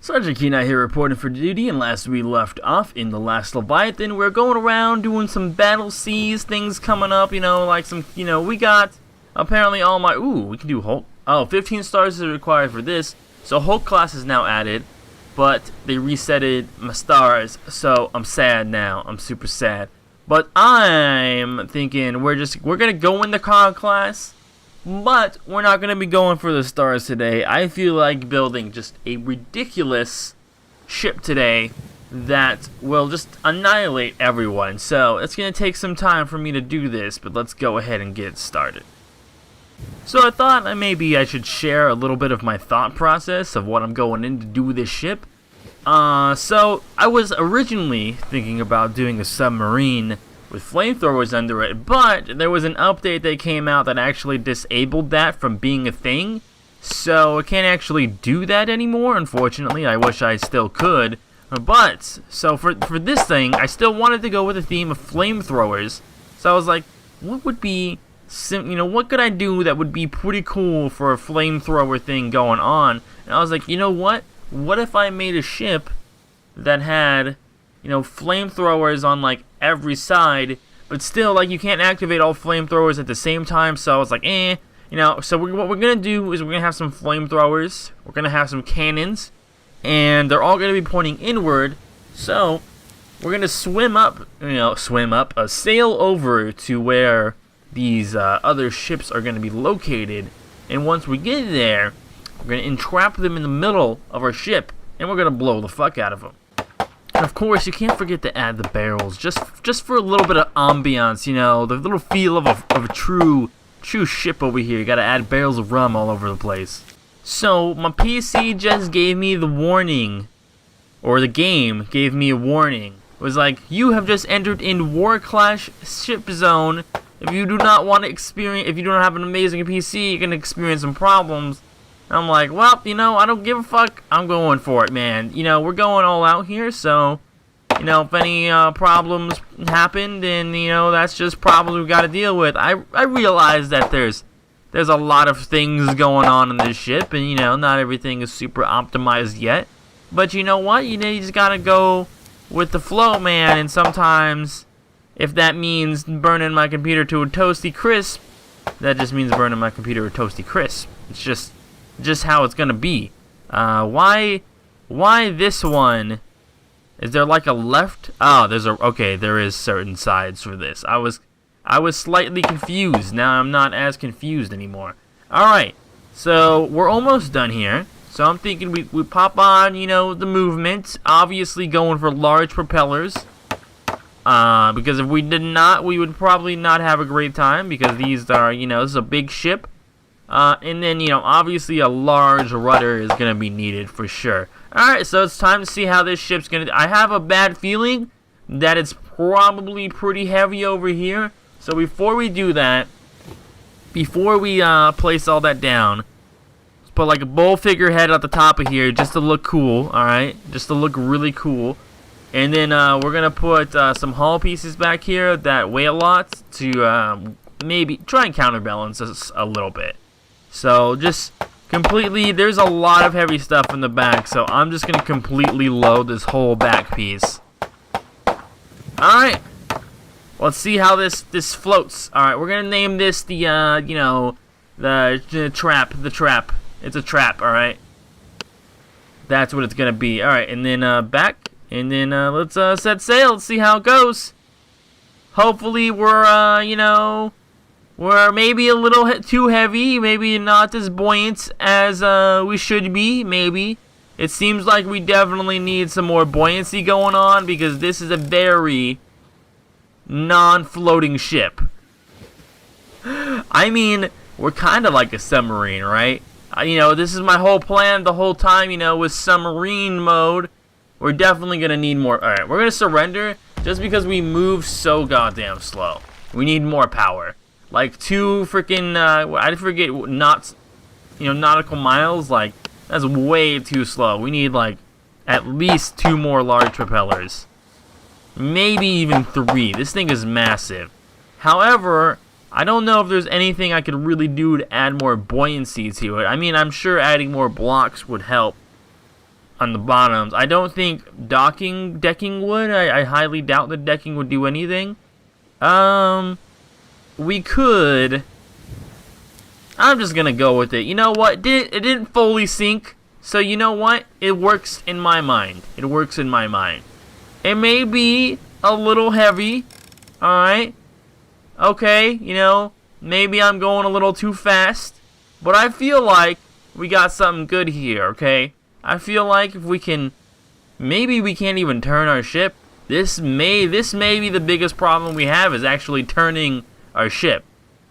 Sergeant Keenai here reporting for duty, and last we left off in the Last Leviathan, we're going around doing some battle seas, things coming up, like some, we got apparently all my, we can do Hulk. Oh, 15 stars is required for this, so Hulk class is now added, but they resetted my stars, so I'm sad now, I'm super sad. But I'm thinking we're gonna go in the Kong class, but we're not going to be going for the stars today. I feel like building just a ridiculous ship today that will just annihilate everyone. So it's going to take some time for me to do this, but let's go ahead and get started. So I thought maybe I should share a little bit of my thought process of what I'm going in to do with this ship. So I was originally thinking about doing a submarine with flamethrowers under it, but there was an update that came out that actually disabled that from being a thing, so I can't actually do that anymore, unfortunately. I wish I still could, but so for this thing, I still wanted to go with the theme of flamethrowers. So I was like, what would be what could I do that would be pretty cool for a flamethrower thing going on? And I was like, what if I made a ship that had flamethrowers on like every side, but still like you can't activate all flamethrowers at the same time. So I was like, so what we're gonna do is we're gonna have some flamethrowers, we're gonna have some cannons, and they're all gonna be pointing inward. So we're gonna sail over to where these other ships are gonna be located, and once we get there, we're gonna entrap them in the middle of our ship, and we're gonna blow the fuck out of them. And of course, you can't forget to add the barrels, just for a little bit of ambiance, the little feel of a true ship over here. You gotta add barrels of rum all over the place. So, my PC just gave me the warning, or the game gave me a warning. It was like, you have just entered in War Clash Ship Zone. If you do not want to experience, if you don't have an amazing PC, you're gonna experience some problems. I'm like, well, I don't give a fuck. I'm going for it, man. We're going all out here, so, if any problems happen, then, that's just problems we gotta deal with. I realize that there's a lot of things going on in this ship, and, not everything is super optimized yet. But you know what? You just gotta go with the flow, man, and sometimes, if that means burning my computer to a toasty crisp, that just means burning my computer to a toasty crisp. It's just how it's gonna be. Why this one? Is there like a left? Oh, there is certain sides for this. I was slightly confused. Now I'm not as confused anymore. Alright, so we're almost done here. So I'm thinking we pop on, the movement. Obviously going for large propellers. Because if we did not, we would probably not have a great time, because these are, this is a big ship. And then, obviously a large rudder is going to be needed for sure. Alright, so it's time to see how this ship's going to... I have a bad feeling that it's probably pretty heavy over here. So before we do that, before we place all that down, let's put like a bull figurehead at the top of here just to look cool, alright? Just to look really cool. And then we're going to put some hull pieces back here that weigh a lot to maybe try and counterbalance us a little bit. So just completely, there's a lot of heavy stuff in the back, so I'm just going to completely load this whole back piece. Alright, let's see how this floats. Alright, we're going to name this the, the trap. It's a trap, alright. That's what it's going to be. Alright, and then back, and then let's set sail, let's see how it goes. Hopefully we're, we're maybe a little too heavy, maybe not as buoyant as we should be, maybe. It seems like we definitely need some more buoyancy going on, because this is a very non-floating ship. I mean, we're kind of like a submarine, right? This is my whole plan the whole time, with submarine mode. We're definitely going to need more. Alright, we're going to surrender just because we move so goddamn slow. We need more power. Like 2 freaking, I forget, nautical miles, like, that's way too slow. We need, like, at least 2 more large propellers. Maybe even 3. This thing is massive. However, I don't know if there's anything I could really do to add more buoyancy to it. I mean, I'm sure adding more blocks would help. on the bottoms. I don't think decking would. I highly doubt that decking would do anything. We could. I'm just gonna go with it. You know what? It didn't fully sink. So you know what? It works in my mind. It works in my mind. It may be a little heavy. Alright. Okay, you know, maybe I'm going a little too fast. But I feel like we got something good here, okay? I feel like if we can... Maybe we can't even turn our ship. This may be the biggest problem we have, is actually turning our ship.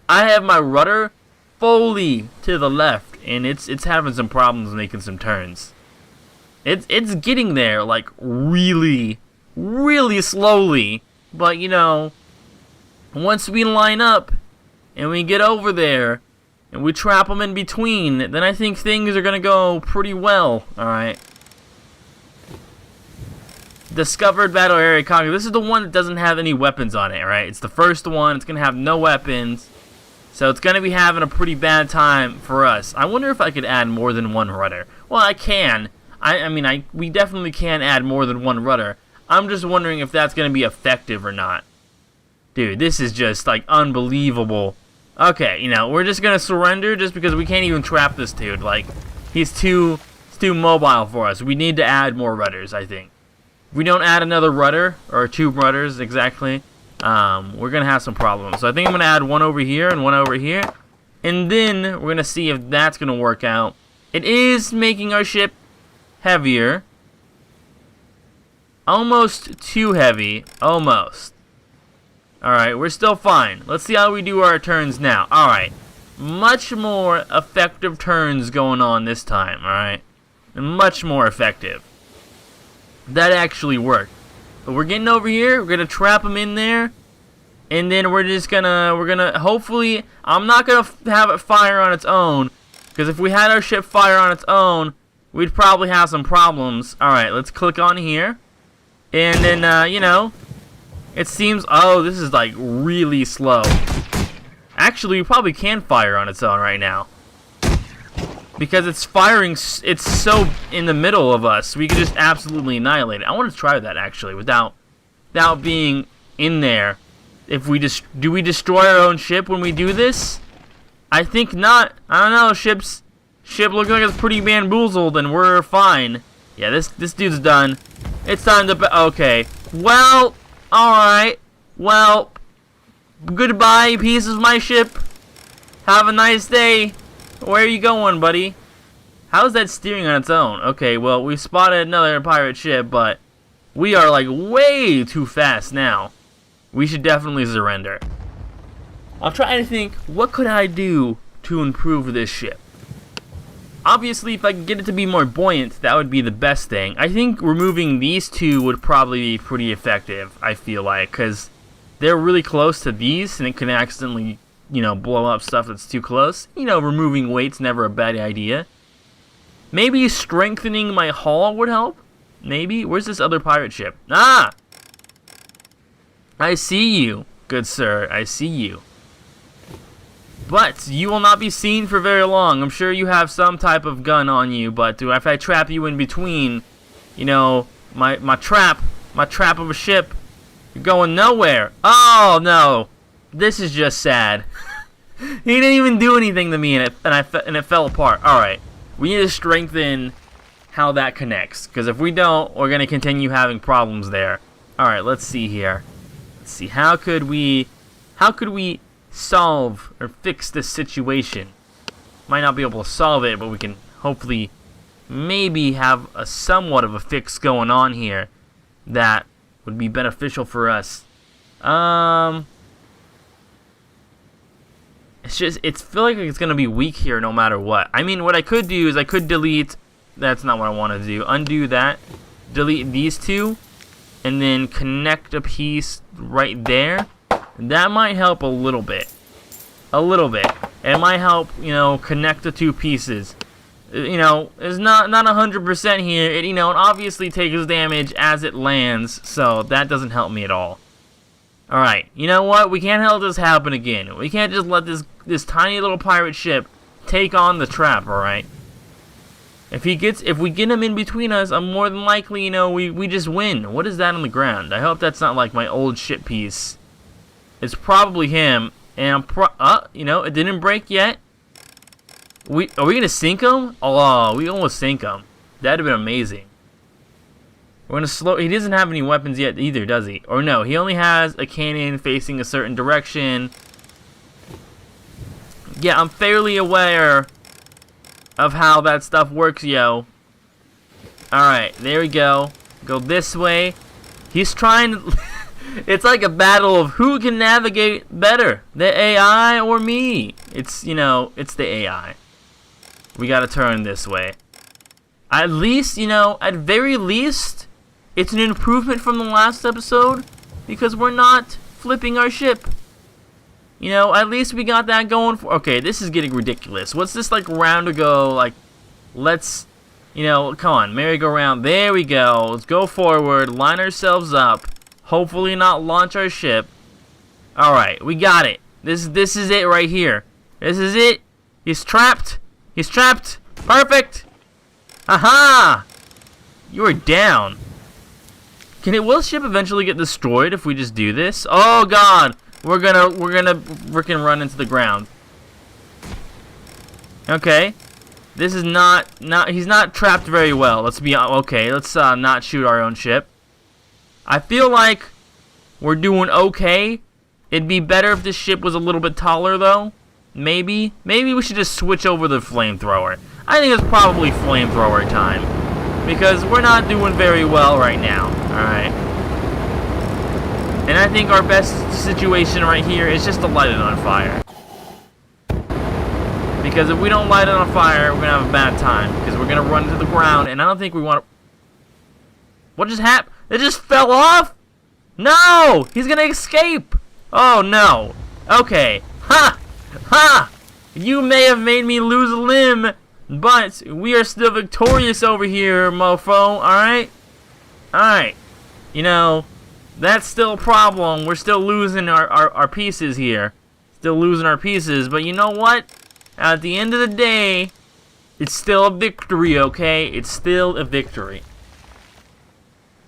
I have my rudder fully to the left, and it's having some problems making some turns. It's getting there, like, really, really slowly. But, you know, once we line up, and we get over there, and we trap them in between, then I think things are gonna go pretty well, alright? Discovered battle area conquer. This is the one that doesn't have any weapons on it, right? It's the first one. It's gonna have no weapons. So it's gonna be having a pretty bad time for us. I wonder if I could add more than one rudder. Well, I can. We definitely can add more than one rudder. I'm just wondering if that's gonna be effective or not. Dude, this is just, like, unbelievable. Okay, you know, we're just gonna surrender just because we can't even trap this dude. Like, he's too mobile for us. We need to add more rudders, I think. If we don't add another rudder, or 2 rudders exactly, we're gonna have some problems. So I think I'm gonna add one over here and one over here, and then we're gonna see if that's gonna work out. It is making our ship heavier. Almost too heavy. Almost. Alright, we're still fine. Let's see how we do our turns now. Alright. Much more effective turns going on this time, alright? Much more effective. That actually worked. But we're getting over here, we're gonna trap them in there, and then we're gonna hopefully, I'm not gonna have it fire on its own, because if we had our ship fire on its own, we'd probably have some problems. Alright, let's click on here, and then, you know, it seems, oh, this is like really slow. Actually, we probably can fire on its own right now. Because it's firing, it's so in the middle of us, we could just absolutely annihilate it. I want to try that actually, without being in there. If we do we destroy our own ship when we do this? I think not. I don't know. Ship looks like it's pretty bamboozled, and we're fine. Yeah, this dude's done. It's time to. Okay. Well, all right. Well, goodbye, piece of my ship. Have a nice day. Where are you going, buddy? How's that steering on its own? Okay, well, we spotted another pirate ship, but we are, like, way too fast now. We should definitely surrender. I'm trying to think, what could I do to improve this ship? Obviously, if I could get it to be more buoyant, that would be the best thing. I think removing these 2 would probably be pretty effective, I feel like, because they're really close to these, and it can accidentally, you know, blow up stuff that's too close. You know, removing weight's never a bad idea. Maybe strengthening my hull would help? Maybe? Where's this other pirate ship? Ah! I see you, good sir. I see you. But you will not be seen for very long. I'm sure you have some type of gun on you, but if I trap you in between, you know, my trap of a ship, you're going nowhere. Oh, no. This is just sad. He didn't even do anything to me, and it fell apart. Alright. We need to strengthen how that connects, because if we don't, we're going to continue having problems there. Alright, let's see here. Let's see, how could we solve or fix this situation? Might not be able to solve it, but we can hopefully maybe have a somewhat of a fix going on here that would be beneficial for us. It's feel like it's gonna be weak here no matter what. I mean, what I could do is I could delete. That's not what I want to do. Undo that. Delete these 2, and then connect a piece right there. That might help a little bit. A little bit. It might help, you know, connect the 2 pieces. You know, it's not 100% here. It, you know, it obviously takes damage as it lands, so that doesn't help me at all. Alright, you know what? We can't let this happen again. We can't just let this tiny little pirate ship take on the trap, alright? If we get him in between us, I'm more than likely, you know, we just win. What is that on the ground? I hope that's not like my old ship piece. It's probably him, and you know, it didn't break yet. Are we gonna sink him? Oh, we almost sink him. That'd have been amazing. We're gonna slow. He doesn't have any weapons yet either, does he? Or no, he only has a cannon facing a certain direction. Yeah, I'm fairly aware of how that stuff works, yo. Alright, there we go. Go this way. He's trying to... It's like a battle of who can navigate better, the AI or me. It's, you know, it's the AI. We gotta turn this way. At least, you know, at very least, it's an improvement from the last episode because we're not flipping our ship. You know, at least we got that going for... Okay, this is getting ridiculous. What's this, like, round ago? Like, let's... You know, come on, merry-go-round. There we go. Let's go forward, line ourselves up. Hopefully not launch our ship. Alright, we got it. This is it right here. This is it. He's trapped. He's trapped. Perfect. Aha! You are down. Will the ship eventually get destroyed if we just do this? Oh, God. We're gonna frickin' run into the ground. Okay. This is he's not trapped very well. Let's be okay. Let's not shoot our own ship. I feel like we're doing okay. It'd be better if this ship was a little bit taller though. Maybe we should just switch over the flamethrower. I think it's probably flamethrower time because we're not doing very well right now. All right. And I think our best situation right here is just to light it on fire. Because if we don't light it on fire, we're going to have a bad time. Because we're going to run into the ground, and I don't think we want to... What just happened? It just fell off? No! He's going to escape! Oh, no. Okay. Ha! Ha! You may have made me lose a limb, but we are still victorious over here, mofo. Alright? Alright. You know... That's still a problem. We're still losing our pieces here. Still losing our pieces. But you know what? At the end of the day, it's still a victory, okay? It's still a victory.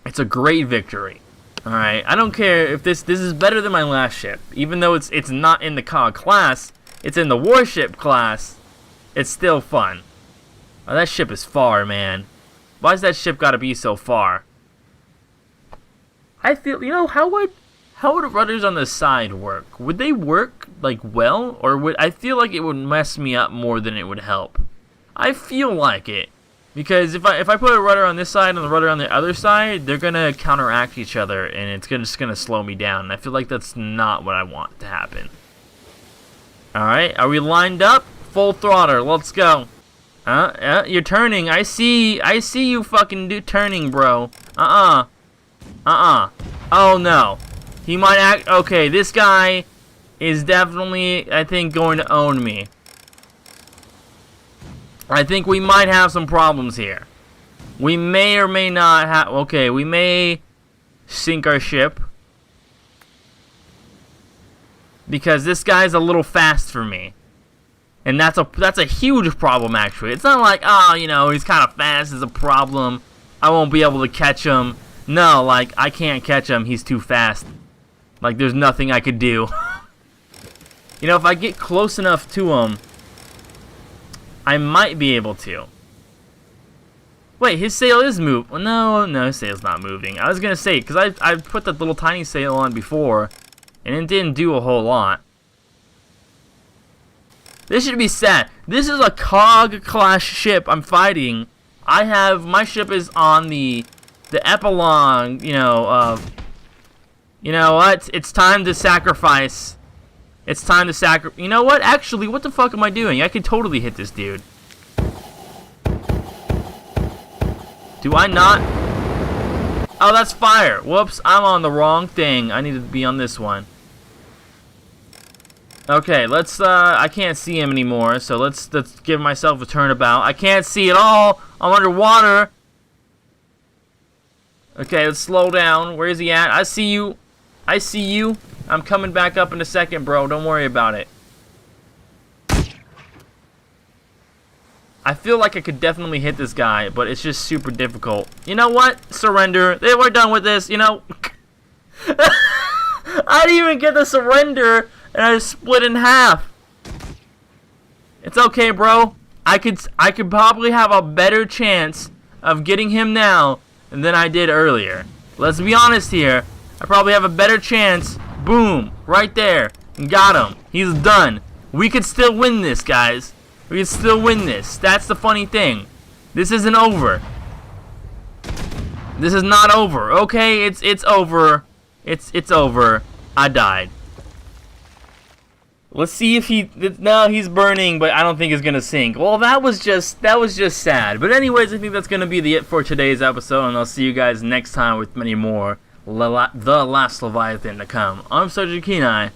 It's a great victory. Alright, I don't care if this is better than my last ship. Even though it's not in the COG class, it's in the warship class, it's still fun. Oh, that ship is far, man. Why's that ship gotta be so far? I feel, you know, how would rudders on the side work? Would they work, like, well? Or I feel like it would mess me up more than it would help. I feel like it. Because if I put a rudder on this side and the rudder on the other side, they're going to counteract each other, and it's just going to slow me down. And I feel like that's not what I want to happen. Alright, are we lined up? Full throttle, let's go. You're turning. I see you fucking turning, bro. Oh, no. He might act... Okay, this guy is definitely, I think, going to own me. I think we might have some problems here. We may or may not have... Okay, we may sink our ship. Because this guy's a little fast for me. And that's a huge problem, actually. It's not like, oh, you know, he's kind of fast is a problem. I won't be able to catch him. No, like, I can't catch him. He's too fast. Like, there's nothing I could do. You know, if I get close enough to him, I might be able to. Wait, his sail is moving. No, his sail's not moving. I was going to say, because I put that little tiny sail on before, and it didn't do a whole lot. This should be sad. This is a COG class ship I'm fighting. My ship is on the epilogue, you know what? It's time to sacrifice. It's time to sacrifice. You know what? Actually, what the fuck am I doing? I could totally hit this dude. Do I not? Oh, that's fire. Whoops, I'm on the wrong thing. I need to be on this one. Okay, let's, I can't see him anymore, so let's give myself a turnabout. I can't see at all. I'm underwater. Okay, let's slow down. Where is he at? I see you. I see you. I'm coming back up in a second, bro. Don't worry about it. I feel like I could definitely hit this guy, but it's just super difficult. You know what? Surrender. We're done with this, you know? I didn't even get the surrender, and I split in half. It's okay, bro. I could probably have a better chance of getting him now than I did earlier. Let's be honest here. I probably have a better chance. Boom. Right there. Got him. He's done. We could still win this, guys. We can still win this. That's the funny thing. This isn't over. This is not over. Okay, it's over. It's over. I died. Let's see if now he's burning, but I don't think he's gonna sink. Well, that was just sad. But anyways, I think that's gonna be it for today's episode, and I'll see you guys next time with many more The Last Leviathan to come. I'm Sergeant Kenai.